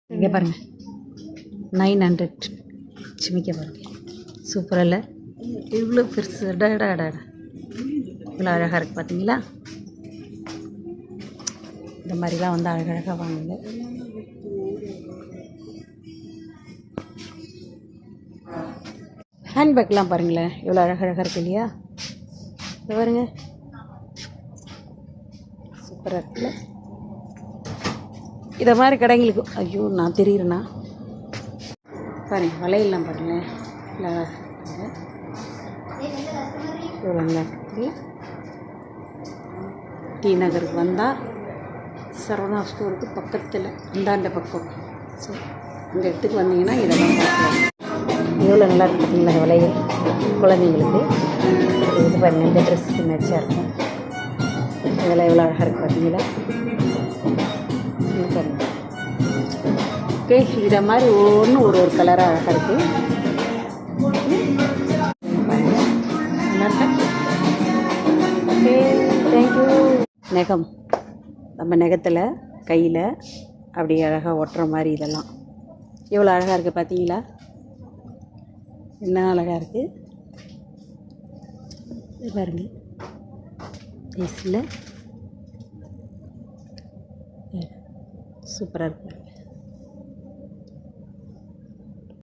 இங்கே பாருங்கள் 900 சிமிக்க பாருங்கள் சூப்பராக இல்லை இவ்வளோ பெருசு டா இவ்வளோ அழகாக இருக்குது பார்த்தீங்களா இந்த மாதிரிலாம் வந்து அழகழகாக வாங்குங்க ஹேண்ட்பேக்லாம் பாருங்களேன் எவ்வளோ அழகழகாக இருக்கு இல்லையா இது பாருங்க சூப்பராக இருக்குல்ல இதை மாதிரி கடைங்களுக்கு ஐயோ நான் தெரியுறேண்ணா பாருங்க வளையல்லாம் பாருங்களேன் எவ்வளோ நல்லா இருக்குல்ல டி நகருக்கு வந்தால் சரவணா ஸ்டோருக்கு பக்கத்தில் அந்தாண்ட பக்கம் ஸோ அந்த இடத்துக்கு வந்தீங்கன்னா இதெல்லாம் பார்க்கலாம் எவ்வளோ நல்லா இருக்கு பார்த்தீங்களா வளையல் குழந்தைங்களுக்கு இது பாருங்கள் இந்த ட்ரெஸ்ஸுக்கு மேட்சாக இருக்கும் இதெல்லாம் எவ்வளோ அழகாக இருக்குது பார்த்தீங்களா இது பாருங்கள் ஓகே இதை மாதிரி ஒவ்வொன்றும் ஒரு ஒரு கலராக அழகாக இருக்குது பாருங்கள் நல்லா இருக்கா ஓகே தேங்க்யூ நெகம் நம்ம நெகத்தில் கையில் அப்படி அழகாக ஒட்டுற மாதிரி இதெல்லாம் எவ்வளோ அழகாக இருக்குது பார்த்தீங்களா என்ன அழகாக இருக்குது இது பாருங்கள் ஐஸில் சூப்பராக இருக்குது